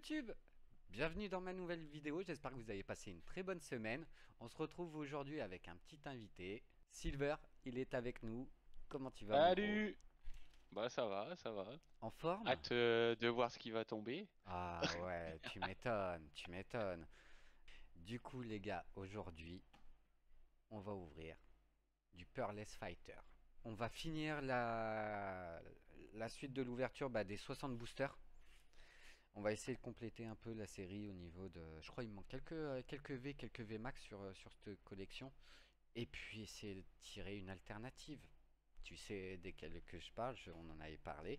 YouTube! Bienvenue dans ma nouvelle vidéo, j'espère que vous avez passé une très bonne semaine. On se retrouve aujourd'hui avec un petit invité. Silver, il est avec nous. Comment tu vas mon gros? Salut! Bah ça va, ça va. En forme? Hâte de voir ce qui va tomber. Ah ouais, tu m'étonnes, tu m'étonnes. Du coup les gars, aujourd'hui, on va ouvrir du Pearless Fighter. On va finir la suite de l'ouverture des 60 boosters. On va essayer de compléter un peu la série au niveau de... Je crois qu'il me manque quelques V max sur cette collection. Et puis essayer de tirer une alternative. Tu sais desquelles que je parle, on en avait parlé.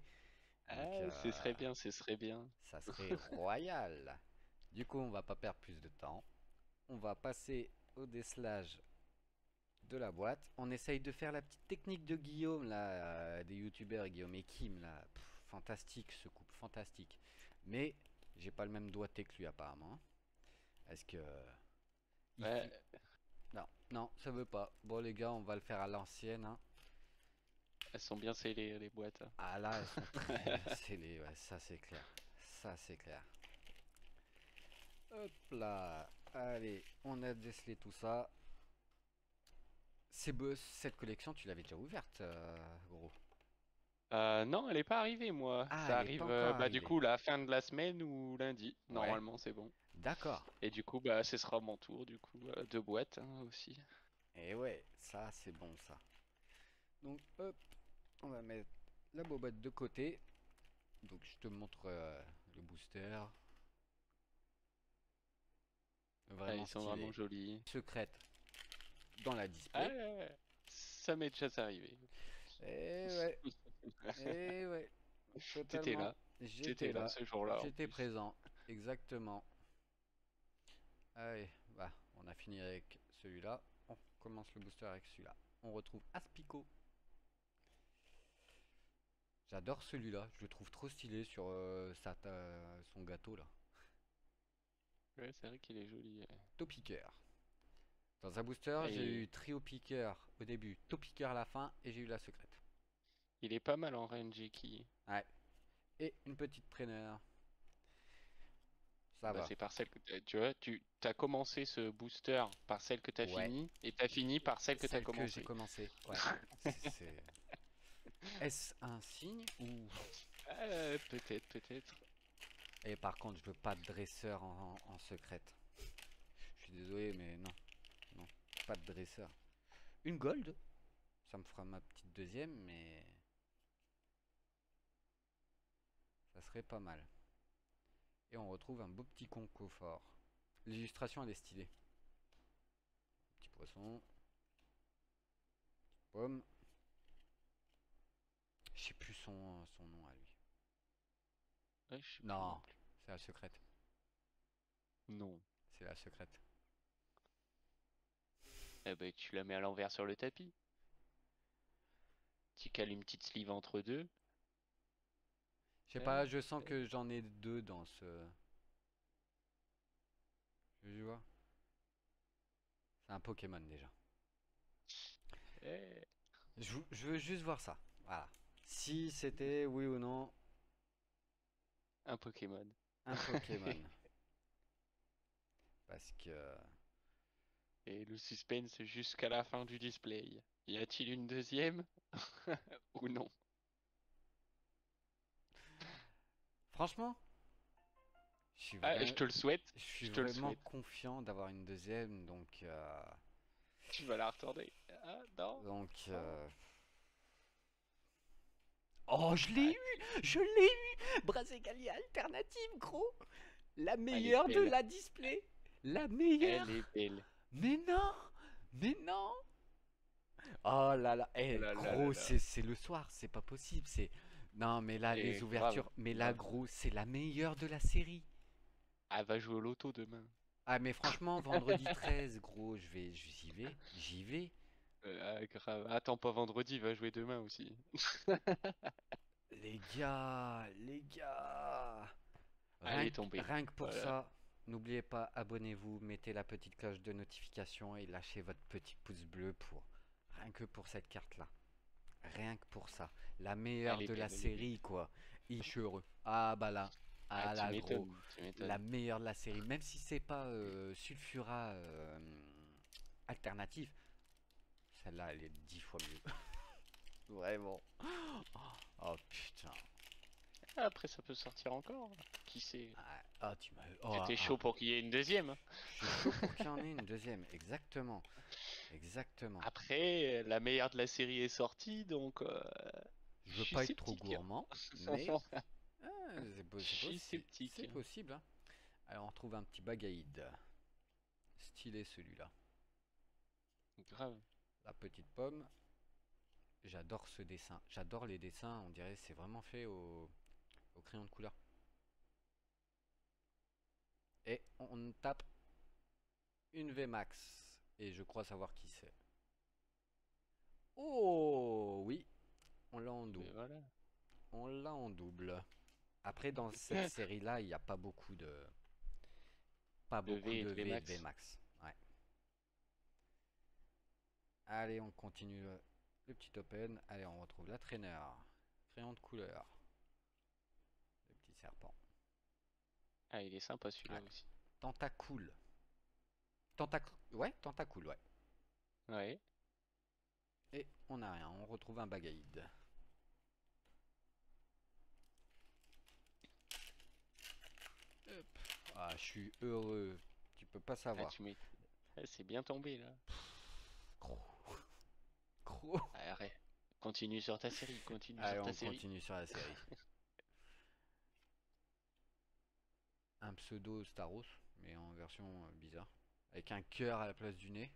Donc Ah, ce serait bien, ce serait bien. ça serait royal. Du coup, on va pas perdre plus de temps. On va passer au décelage de la boîte. On essaye de faire la petite technique de Guillaume, là, des youtubeurs Guillaume et Kim, là. Fantastique ce couple, fantastique. Mais j'ai pas le même doigté que lui apparemment. Est-ce que... il Ouais, Non, non, ça veut pas. Bon les gars, on va le faire à l'ancienne, hein. elles sont bien scellées les boîtes, hein. Ah là, elles sont très bien scellées, ouais, ça c'est clair. Ça c'est clair. Hop là. Allez, on a décelé tout ça. Cette collection, tu l'avais déjà ouverte, gros. Non, elle est pas arrivée, moi. Ah, Ça elle est pas arrive, encore bah du arrivée. coup, la fin de la semaine ou lundi. Ouais, Normalement, c'est bon. d'accord. Et du coup, bah ce sera mon tour, du coup, de boîte hein, aussi. Et ouais, ça c'est bon ça. Donc hop, on va mettre la bobette de côté. Donc je te montre le booster. Ah, Vraiment ils sont vraiment stylé. jolis. Secrète dans la Ah, display. ça m'est déjà arrivé. Et ouais, et ouais, T'étais totalement. là. T'étais là ce jour-là en J'étais plus. présent, exactement. Allez, bah, on a fini avec celui-là. On commence le booster avec celui-là. On retrouve Aspico. J'adore celui-là, je le trouve trop stylé sur son gâteau là. Ouais, c'est vrai qu'il est joli. Topiqueur. Dans un booster, j'ai eu Et trio piqueur au début, topiqueur à la fin et j'ai eu la secrète. il est pas mal en range qui. Ouais. Et une petite traîneur. Ça Bah, va. c'est par celle que tu vois, tu as commencé ce booster par celle que tu as Ouais. fini et tu as fini par celle que tu as Celle que j'ai commencé. commencé. Ouais. C'est... Est-ce un signe ou... Peut-être, peut-être. Et par contre, je veux pas de dresseur en secrète. Je suis désolé, mais non. Non. Pas de dresseur. Une gold. Ça me fera ma petite deuxième, mais... ça serait pas mal. Et on retrouve un beau petit concoffort. L'illustration, elle est stylée. Petit poisson. Pomme. Je sais plus son nom à lui. Ouais, je sais plus non Non. plus. C'est la secrète. Non. C'est la secrète. Eh ben, tu la mets à l'envers sur le tapis. Tu cales une petite sleeve entre deux. Je sais pas, Euh, je sens que j'en ai deux dans ce... Je vois. C'est un Pokémon déjà. eh, Je veux juste voir ça. Voilà. Si c'était, oui ou non, un Pokémon. un Pokémon. Parce que... Et le suspense jusqu'à la fin du display. Y a-t-il une deuxième ou non? Franchement, Ah, je te le souhaite. je suis Je te le vraiment souhaite. confiant d'avoir une deuxième, Tu vas la retourner. Ah, non. donc, Non. oh, je l'ai Ah, eu! Je l'ai eu! Brazegali alternative, gros! La elle est meilleure de belle. la display! La Elle est meilleure! belle. Mais non! Mais non! Oh là là! Oh Eh, là là là gros, là. c'est le soir, c'est pas possible, c'est... Non, mais là, les Et grave, ouvertures... Mais là, grave. gros, c'est la meilleure de la série! Elle va jouer au loto demain. Ah, mais franchement, vendredi 13, gros, j'y vais, j'y vais. Grave. Attends pas vendredi, va jouer demain aussi. Les gars, Elle est tombée. rien que pour Voilà. ça, n'oubliez pas, abonnez-vous, mettez la petite cloche de notification et lâchez votre petit pouce bleu pour... Rien que pour cette carte-là. Rien que pour ça. La meilleure Elle est de la belle, elle est belle. série, quoi. Et je suis heureux. Ah, bah là. Ah, Ah tu là, gros, m'étonnes, tu la m'étonnes. meilleure de la série, même si c'est pas Sulfura alternatif, celle-là, elle est 10 fois mieux. Vraiment. Oh putain. Après, ça peut sortir encore. Qui sait? Ah, ah, tu m'as. Oh, J'étais ah. chaud pour qu'il y ait une deuxième, hein. Je suis chaud pour qu'il y en ait une deuxième. Exactement. Exactement. Après, la meilleure de la série est sortie, donc Je je veux suis pas être trop sceptique. gourmand, mais ah, Je suis sceptique. c'est possible, hein. Alors on retrouve un petit bagaïde. Stylé celui-là. Grave. La petite pomme. J'adore ce dessin. J'adore les dessins. On dirait que c'est vraiment fait au crayon de couleur. Et on tape une VMAX. Et je crois savoir qui c'est. Oh oui, on l'a en Mais double. voilà. On l'a en double. Après, dans cette série-là, il n'y a pas Le beaucoup V et de de V et de VMAX. VMAX. Ouais. Allez, on continue le petit open. Allez, on retrouve la traîneur. Crayon de couleur. Le petit serpent. Ah, il est sympa celui-là Ouais. aussi. Tentacool. Ouais, tentacool, ouais. Ouais. Et on n'a rien, on retrouve un bagaïde. Hop. Ah, je suis heureux. Tu peux pas Ah, savoir. tu m'étonnes. Ah, c'est bien tombé là. Gros. Gros. Ah, arrête. Continue sur ta série, continue Allez, sur ta on série. continue sur la série. Un pseudo Staros, mais en version bizarre. Avec un cœur à la place du nez.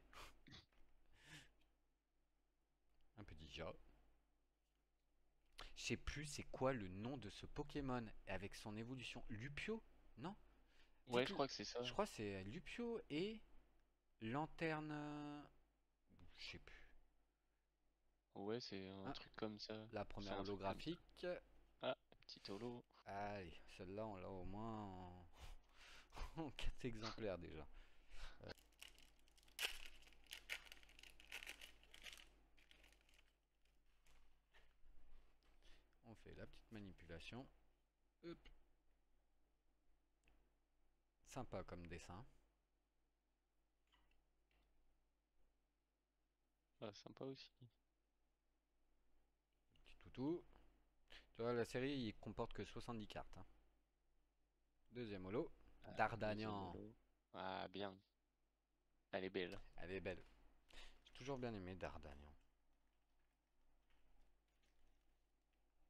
Un petit chat. Je sais plus c'est quoi le nom de ce Pokémon avec son évolution. Lupio? Non? Ouais, je Dites-le. crois que c'est ça. Je crois que c'est Lupio et Lanterne. Je sais plus. Ouais, c'est un Ah, truc comme ça. la C'est première un truc comme ça. holographique. Ah, petit holo. Allez, celle-là on l'a au moins en 4 exemplaires déjà. On fait la petite manipulation. Hop. Sympa comme dessin. Ah, sympa aussi. Petit toutou. Tu vois, la série il comporte que 70 cartes, hein. Deuxième holo. Ah, deuxième D'Artagnan. holo. Ah, bien. Elle est belle. Elle est belle. J'ai toujours bien aimé D'Artagnan.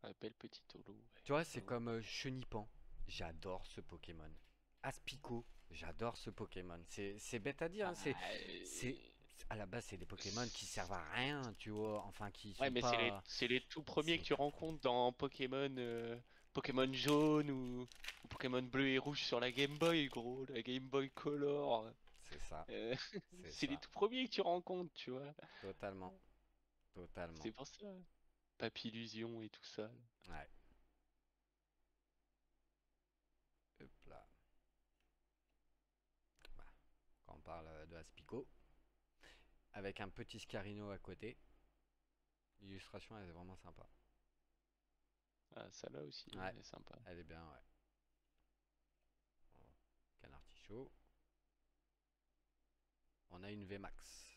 Ah, belle petite holo. Ouais. Tu vois, c'est J'avoue. comme Chenipan. J'adore ce Pokémon. Aspico. J'adore ce Pokémon. C'est bête à dire, hein. Ah, C'est, à la base, c'est des Pokémon qui servent à rien, tu vois. Enfin, qui ouais, sont mais pas. c'est les tout C'est premiers que les tu tout premiers. rencontres dans Pokémon, Pokémon jaune ou Pokémon bleu et rouge sur la Game Boy, gros, la Game Boy Color. C'est ça. Euh, C'est c'est les ça. tout premiers que tu rencontres, tu vois. Totalement. Totalement. C'est pour ça. Papillusion et tout ça. Ouais. Hop là. Bah, quand on parle de Aspico. Avec un petit Scarino à côté. L'illustration, elle est vraiment sympa. Ah, ça là aussi, Ouais. elle est sympa. Elle est bien, ouais. Bon, canard tichot. On a une VMAX.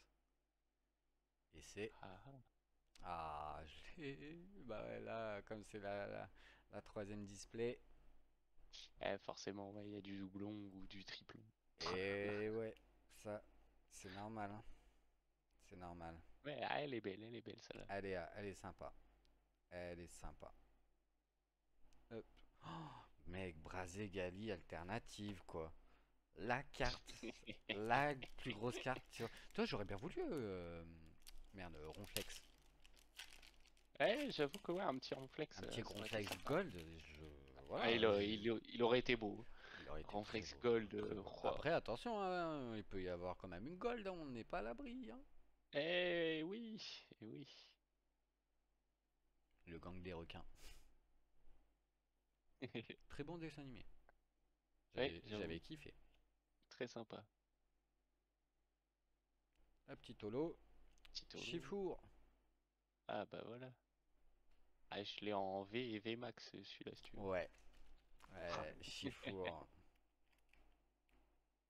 Et c'est. Ah, ah. Ah, je l'ai. Bah ouais, là, comme c'est la troisième display. Forcément, ouais, il y a du doublon ou du triplon. Et ouais, ça, c'est normal, hein. C'est normal. Ouais, ah, elle est belle celle-là. Elle est sympa. Elle est sympa. Hop. Oh, mec, Brazé Gali alternative, quoi. La carte. La plus grosse carte. Toi, j'aurais bien voulu. Merde, Ronflex. Ouais, j'avoue que ouais, un petit Un Ronflex, petit ça aurait été Ronflex sympa. Gold. Ah, Voilà. il aurait été beau. Il aurait été très Ronflex beau. Gold, Très beau. roi. Après, attention, hein, il peut y avoir quand même une Gold, hein, on n'est pas à l'abri, hein. Eh oui, eh oui. Le gang des requins. Très bon dessin animé. Ouais, J'avais j'avoue, kiffé. très sympa. La petite holo. Petit holo. Chifour. Ah bah voilà. Ah, je l'ai en V et V Max celui-là si tu veux. Ouais. Ouais, Chifour.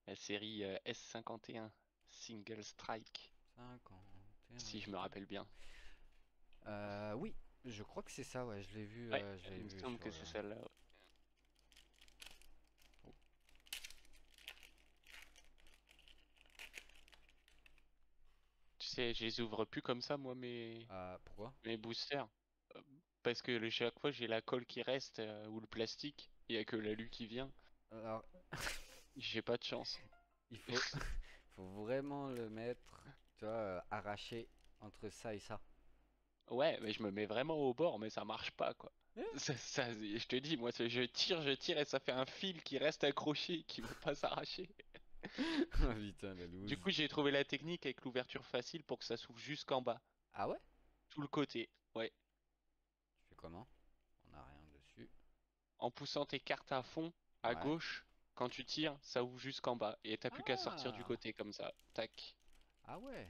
La série S51, Single Strike, 51. si je me rappelle bien. Oui, je crois que c'est ça, ouais, Ouais, je l'ai il me vu semble sur que le... c'est celle-là. Ouais. Oh. Tu sais, je les ouvre plus comme ça, moi, Pourquoi? mes boosters. Euh, Parce que chaque fois, j'ai la colle qui reste ou le plastique. Il y a que l'alu qui vient. Alors, J'ai pas de chance. il faut, faut vraiment le mettre, tu vois, arraché entre ça et ça. Ouais, mais je me mets vraiment au bord, mais ça marche pas, quoi. Je te dis, moi, je tire et ça fait un fil qui reste accroché, qui veut pas s'arracher. Oh putain, la Du loose. coup, j'ai trouvé la technique avec l'ouverture facile pour que ça s'ouvre jusqu'en bas, Ah ouais? tout le côté. Ouais. Tu fais comment? On a rien dessus. En poussant tes cartes à fond, à Ouais. gauche, quand tu tires, ça ouvre jusqu'en bas. Et t'as plus qu'à sortir du Ah! côté comme ça. Tac. Ah ouais.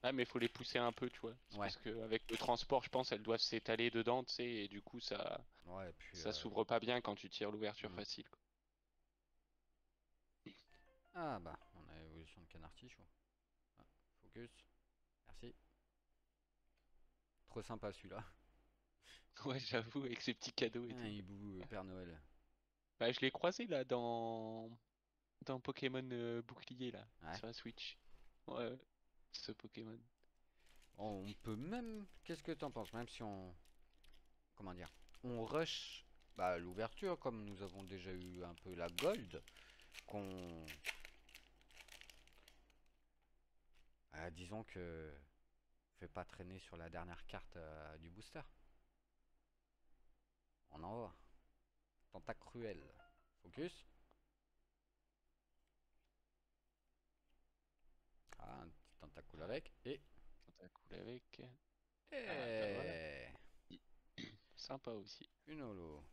Ah, mais faut les pousser un peu, tu vois. C'est Ouais. parce qu'avec le transport, je pense, elles doivent s'étaler dedans, tu sais, et du coup, Ouais, et puis... ça s'ouvre pas bien quand tu tires l'ouverture hmm. facile, quoi. Ah bah, on a l'évolution de canard tichou. Ah, focus. Merci. Trop sympa celui-là. Ouais, j'avoue, avec ses petits cadeaux et Un tout. hibou Père Noël. Bah, je l'ai croisé là dans Pokémon Bouclier là, Ouais. sur la Switch. Ouais, ce Pokémon. On peut même... Qu'est-ce que t'en penses? Même si on... Comment dire? On rush bah, l'ouverture, comme nous avons déjà eu un peu la gold, qu'on... disons que... Fait pas traîner sur la dernière carte du booster. On en va. Tentacruel. Focus. Ah, un petit tentacule avec. T'as cool avec. Ah bah voilà, Et... sympa aussi. Une holo.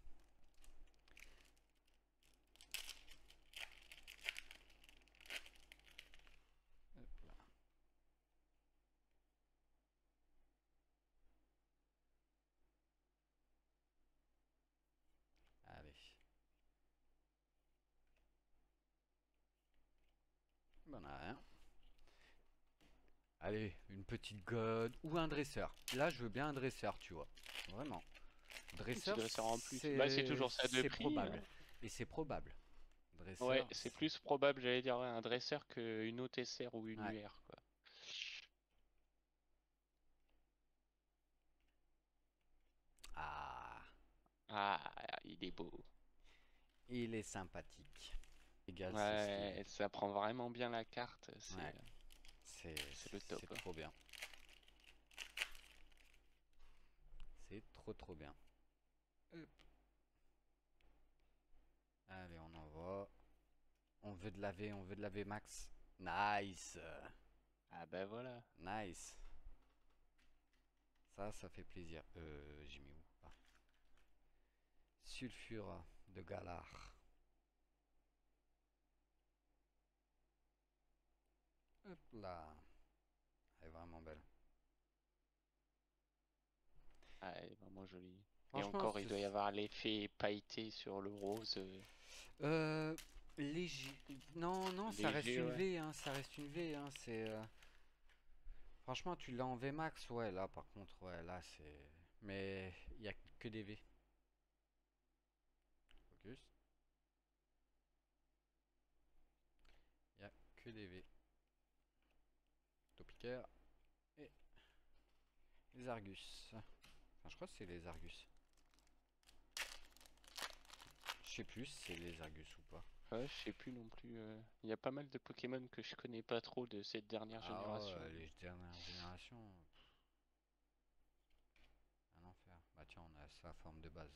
Hop là. Allez. Ben, on a rien. Allez, une petite god ou un dresseur. Là, je veux bien un dresseur, tu vois. Vraiment. Petit Dresseur, dresseur en plus. Bah c'est toujours ça de c'est prix, probable. hein. Et c'est probable. Ouais, Dresseur, c'est plus probable, j'allais dire, ouais, un dresseur qu'une OTSR ou une ouais. UR, quoi. Ah, Ah, il est beau. il est sympathique. Égal, c'est stylé. Ouais, ça prend vraiment bien la carte, Ouais, c'est le top, c'est hein. trop bien. C'est trop trop bien. Hop. Allez, on en va. On veut de laver max. Nice. Ah bah voilà. Nice. Ça fait plaisir. J'ai mis où? Ah. Sulfure de Galar. Hop là. Elle est vraiment belle. Ah, elle est vraiment jolie. Et Franchement, encore, il doit y avoir l'effet pailleté sur le rose. euh, léger. Non, non, ça reste Léger, une ouais. V, hein. Ça reste une V, hein. C'est. Franchement, tu l'as en V max, ouais. Là, par contre, ouais, là, c'est. Mais il y a que des V. Focus. Il y a que des V. Topicaire et les Argus. Enfin, je crois que c'est les Argus. Je sais plus si c'est les Argus ou pas. Ouais, je sais plus non plus. Il y a pas mal de Pokémon que je connais pas trop de cette dernière Ah génération. ouais, les dernières générations. Un enfer. Bah tiens, on a sa forme de base.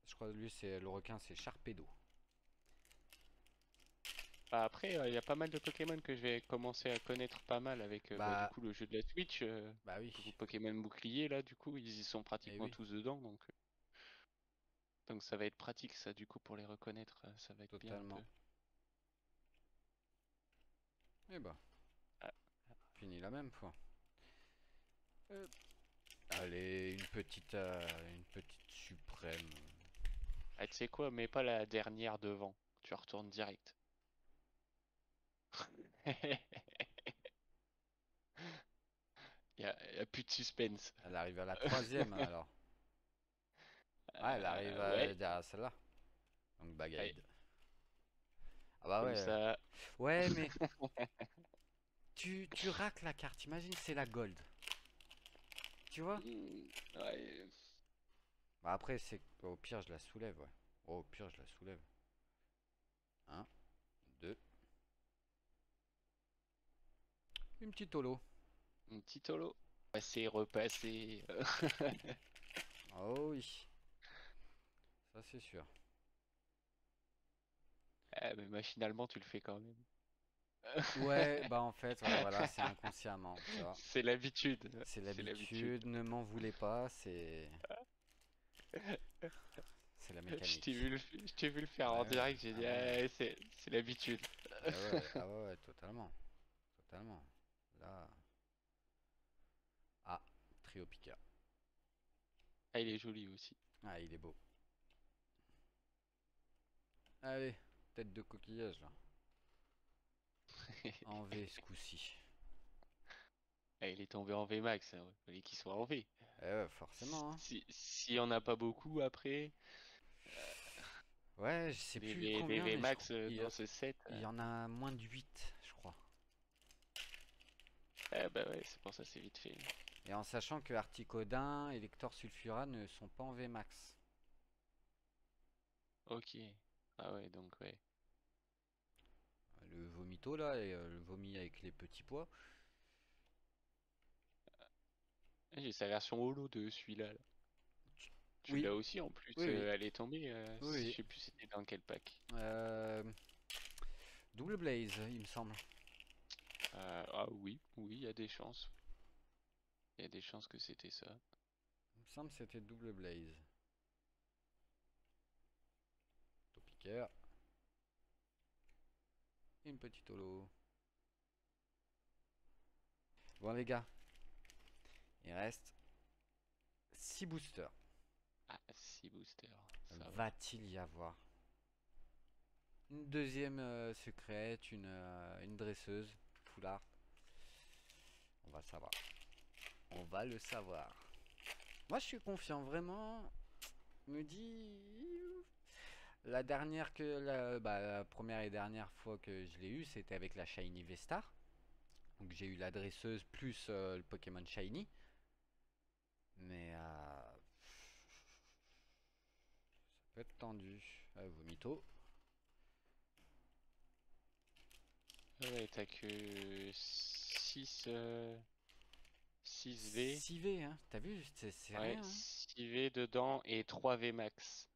Je crois que lui, c'est le requin, c'est Sharpedo. Bah après, il y a pas mal de Pokémon que je vais commencer à connaître pas mal avec bah, du Bah, coup le jeu de la Switch. bah oui. Pokémon Bouclier là, du coup, ils y sont Eh pratiquement oui, tous dedans, donc ça va être pratique ça du coup pour les reconnaître, ça va être bien un totalement. peu. Eh bah, Ah, fini la même fois. Euh, Allez, une petite suprême. Ah, tu sais quoi, mets pas la dernière devant. Tu retournes direct. Y a plus de suspense. Elle arrive à la troisième alors. Ah, elle arrive Ouais, derrière celle-là. Donc allez, Bagaïd. Ah bah comme ouais. ça. Ouais, mais tu raques la carte. Imagine, c'est la gold. Tu vois? Ouais. Bah après, c'est au pire, je la soulève, ouais. Oh, au pire, je la soulève. Un, deux. Une petite holo. Un petit holo. Passer, repasser. Oh oui, ça c'est sûr. Ah, mais machinalement, tu le fais quand même. Ouais, bah en fait, ouais, voilà, c'est inconsciemment, tu vois. C'est l'habitude. C'est C'est l'habitude. l'habitude, ne m'en voulez pas, c'est la mécanique. Je t'ai vu le faire Ouais, en ouais, direct, j'ai ah dit, bah ouais. ah, c'est l'habitude. Ah ouais, ouais, totalement. Totalement. Là. Ah, trio piqueur. Ah, il est joli aussi. Ah, il est beau. Allez, tête de coquillage là. En V ce coup-ci. Ah, il est tombé en VMAX, hein, ouais. Fallait qu'il soit en V. Eh ouais, forcément, hein. Si on n'a pas beaucoup après, Ouais, je sais plus les combien, mais je crois. VMAX dans ce set, Il y en a moins de 8, je crois. ah bah ouais, c'est pour ça c'est vite fait. Et en sachant que Articodin et Lector Sulfura ne sont pas en VMAX. Ok. Ah ouais, donc ouais. Le vomito là, et le vomi avec les petits pois. Ah, j'ai sa version holo de celui-là, là. Tu Oui, l'as aussi en plus, oui, oui. elle est tombée, je Oui, sais plus c'était dans quel pack. Double Blaze, il me semble. Ah oui, oui, il y a des chances. Il y a des chances que c'était ça. Il me semble que c'était Double Blaze. Topiqueur. Et une petite holo. Bon les gars, il reste 6 boosters. Ah, 6 boosters, ça va. Va-t-il y avoir une deuxième secrète, une dresseuse, full art? On va savoir. On va le savoir. Moi je suis confiant, vraiment. Me dit. La première et dernière fois que je l'ai eu, c'était avec la Shiny Vestar. Donc j'ai eu la dresseuse plus le Pokémon Shiny. Mais ça peut être tendu. Vomito. Ah ouais, t'as que 6 V. 6V, hein. T'as vu, c'est Ouais, rien, hein. 6 V dedans et 3 V max.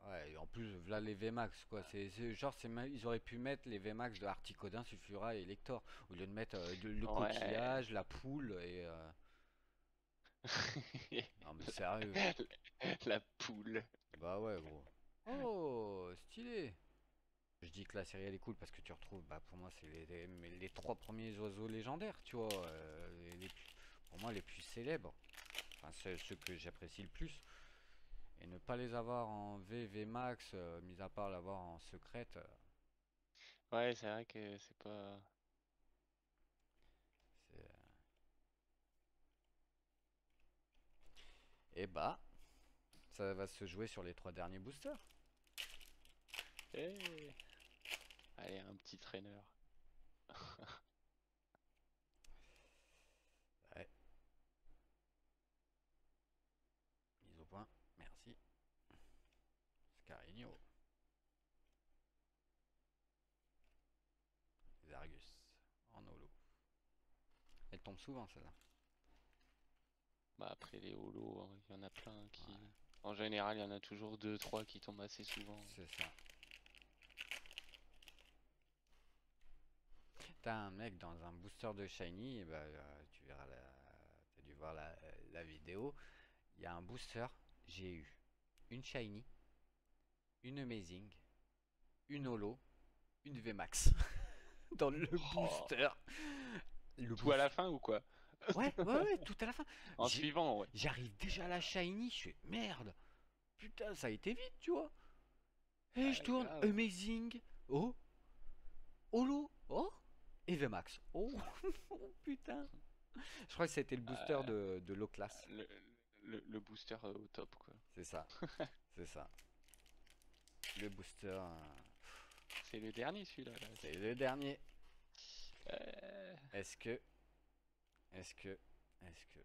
Ah, ouais, et en plus, voilà les VMAX, quoi. Ils auraient pu mettre les VMAX de Articodin, Sulfura et Elector. Au lieu de mettre le Ouais. coquillage, la poule et. Non, mais sérieux. La poule. Bah ouais, gros. Oh, stylé. Je dis que la série elle est cool parce que tu retrouves, bah pour moi c'est les trois premiers oiseaux légendaires, tu vois, pour moi les plus célèbres, enfin ceux que j'apprécie le plus, et ne pas les avoir en V Max, mis à part l'avoir en secrète, Ouais, c'est vrai que c'est pas. c'est... Et bah, ça va se jouer sur les trois derniers boosters. Eh, allez, un petit traîneur. Ouais, mise au point, merci. Scarigno, Zargus, en holo. Elle tombe souvent celle-là. Bah après les holos, hein, il y en a plein qui. Ouais, En général, il y en a toujours deux, trois qui tombent assez souvent. c'est ça. T'as un mec dans un booster de Shiny, et bah, tu verras t'as dû voir la vidéo. Il y a un booster, j'ai eu une Shiny, une Amazing, une Holo, une VMAX dans le Oh. booster. Le Tout à boost. la fin ou quoi? Ouais, tout à la fin. En suivant, ouais. J'arrive déjà à la shiny, je fais merde. Putain, ça a été vite, tu vois. Et je Ouais, tourne, grave. amazing. Oh, holo, oh, et VMAX. Oh, oh, putain. Je crois que c'était le booster Euh, de low class. le, le booster au top, quoi. C'est ça, c'est ça. Le booster, C'est le dernier celui-là. Là. c'est le dernier. Euh, Est-ce que, est-ce que, est-ce que,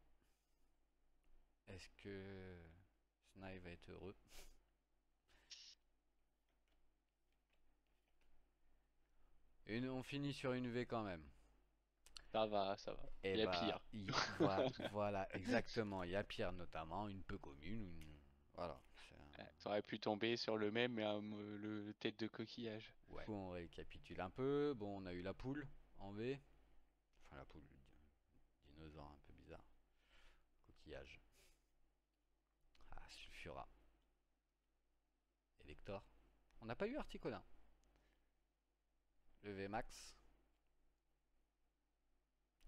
est-ce que Snipe va être heureux? On finit sur une V quand même. Ça va, ça va. Et Il y a pire. bah, voilà, exactement. Il y a pire, notamment une peu commune. Voilà. Ça aurait pu tomber sur le même, mais le tête de coquillage. Ouais. Du coup, on récapitule un peu. Bon, on a eu la poule en V. Enfin, la poule, dinosaure un peu bizarre. Coquillage. Ah, Sulfura. Elector. On n'a pas eu Articola. Le VMAX.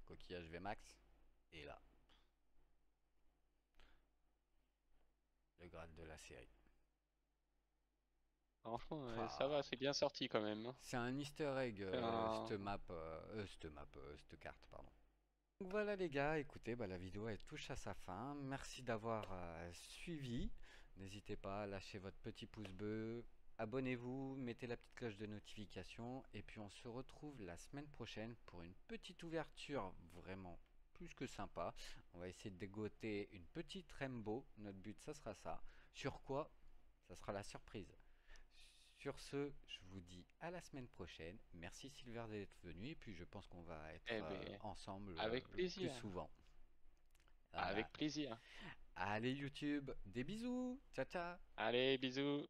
Coquillage VMAX. Et là, le Graal de la série. Franchement, ça Ah, va, c'est bien sorti quand même. Hein. c'est un easter egg, C'est un- cette carte, pardon. Donc voilà les gars, écoutez, bah, la vidéo elle touche à sa fin. Merci d'avoir suivi. N'hésitez pas à lâcher votre petit pouce bleu. Abonnez-vous, mettez la petite cloche de notification. Et puis on se retrouve la semaine prochaine pour une petite ouverture vraiment plus que sympa. On va essayer de dégoter une petite Rainbow. Notre but, ça sera ça. Sur quoi? Ça sera la surprise. Sur ce, je vous dis à la semaine prochaine. Merci Silver d'être venu et puis je pense qu'on va être Eh ben, ensemble avec plus plaisir. souvent. Voilà. Avec plaisir. Allez YouTube, des bisous. Ciao ciao. Allez, bisous.